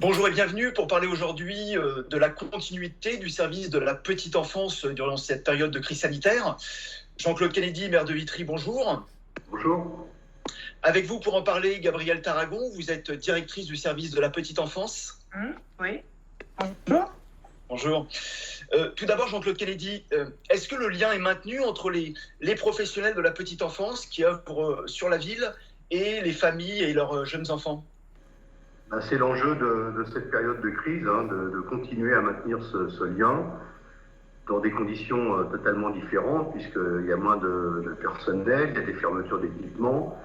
Bonjour et bienvenue pour parler aujourd'hui de la continuité du service de la petite enfance durant cette période de crise sanitaire. Jean-Claude Kennedy, maire de Vitry, bonjour. Bonjour. Avec vous pour en parler, Gabrielle Tarragon, vous êtes directrice du service de la petite enfance. Oui. Bonjour. Bonjour. Tout d'abord, Jean-Claude Kennedy, est-ce que le lien est maintenu entre les professionnels de la petite enfance qui œuvrent sur la ville et les familles et leurs jeunes enfants ? C'est l'enjeu de cette période de crise, de continuer à maintenir ce lien dans des conditions totalement différentes, puisqu'il y a moins de personnel, il y a des fermetures d'équipements,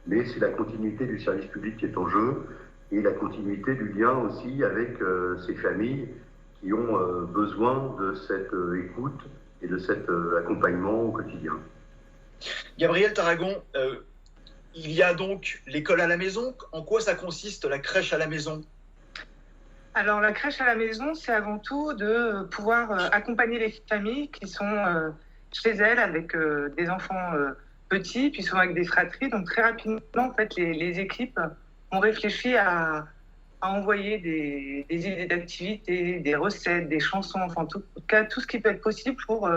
mais c'est la continuité du service public qui est en jeu et la continuité du lien aussi avec ces familles qui ont besoin de cette écoute et de cet accompagnement au quotidien. Gabrielle Tarragon, il y a donc l'école à la maison. En quoi ça consiste, la crèche à la maison ? Alors, la crèche à la maison, c'est avant tout de pouvoir accompagner les familles qui sont chez elles avec des enfants petits, puis souvent avec des fratries. Donc, très rapidement, en fait, les équipes ont réfléchi à envoyer des idées d'activités, des recettes, des chansons, enfin, tout ce qui peut être possible pour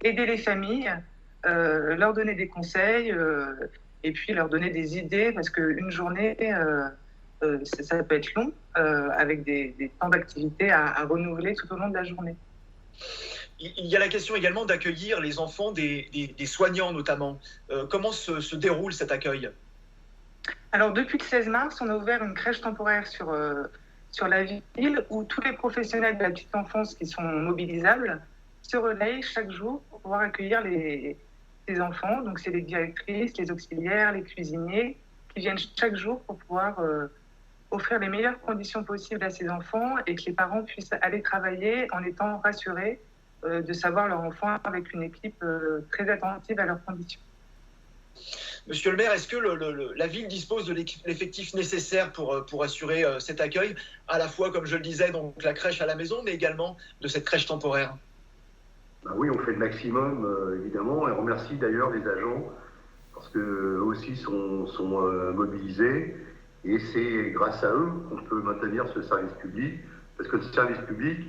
aider les familles, leur donner des conseils et puis leur donner des idées, parce qu'une journée, ça peut être long, avec des temps d'activité à renouveler tout au long de la journée. Il y a la question également d'accueillir les enfants des soignants notamment. Comment se déroule cet accueil ? Alors, depuis le 16 mars, on a ouvert une crèche temporaire sur la ville où tous les professionnels de la petite enfance qui sont mobilisables se relayent chaque jour pour pouvoir accueillir les enfants. Donc, c'est les directrices, les auxiliaires, les cuisiniers qui viennent chaque jour pour pouvoir offrir les meilleures conditions possibles à ces enfants et que les parents puissent aller travailler en étant rassurés de savoir leur enfant avec une équipe très attentive à leurs conditions. Monsieur le maire, est-ce que la ville dispose de l'effectif nécessaire pour assurer cet accueil, à la fois, comme je le disais, donc la crèche à la maison, mais également de cette crèche temporaire ? Oui, on fait le maximum, évidemment, et on remercie d'ailleurs les agents, parce qu'eux aussi sont mobilisés, et c'est grâce à eux qu'on peut maintenir ce service public, parce que le service public,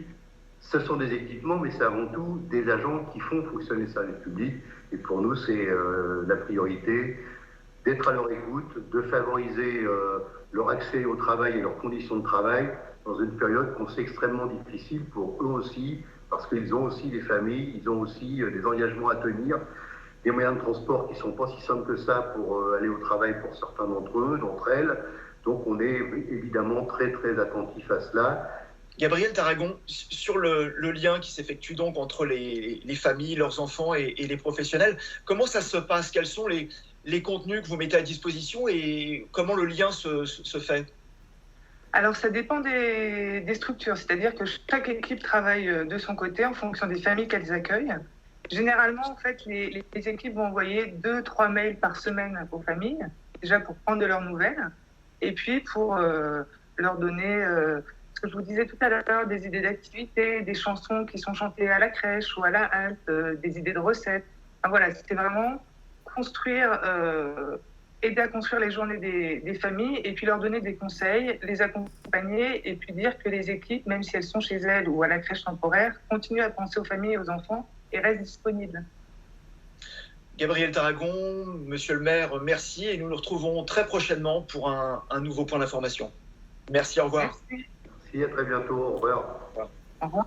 ce sont des équipements, mais c'est avant tout des agents qui font fonctionner le service public, et pour nous, c'est la priorité d'être à leur écoute, de favoriser leur accès au travail et leurs conditions de travail dans une période qu'on sait extrêmement difficile pour eux aussi, parce qu'ils ont aussi des familles, ils ont aussi des engagements à tenir, des moyens de transport qui ne sont pas si simples que ça pour aller au travail pour certains d'entre elles. Donc on est évidemment très très attentif à cela. Gabrielle Tarragon, sur le lien qui s'effectue donc entre les familles, leurs enfants et les professionnels, comment ça se passe ? Quels sont les contenus que vous mettez à disposition et comment le lien se fait ? Alors, ça dépend des structures, c'est-à-dire que chaque équipe travaille de son côté en fonction des familles qu'elles accueillent. Généralement, en fait, les équipes vont envoyer 2-3 mails par semaine aux familles, déjà pour prendre de leurs nouvelles, et puis pour leur donner, ce que je vous disais tout à l'heure, des idées d'activités, des chansons qui sont chantées à la crèche ou à la halte, des idées de recettes. Enfin, voilà, c'est vraiment construire, aider à construire les journées des familles et puis leur donner des conseils, les accompagner et puis dire que les équipes, même si elles sont chez elles ou à la crèche temporaire, continuent à penser aux familles et aux enfants et restent disponibles. Gabrielle Tarragon, monsieur le maire, merci et nous nous retrouvons très prochainement pour un nouveau point d'information. Merci, au revoir. Merci. Merci, à très bientôt, au revoir. Au revoir.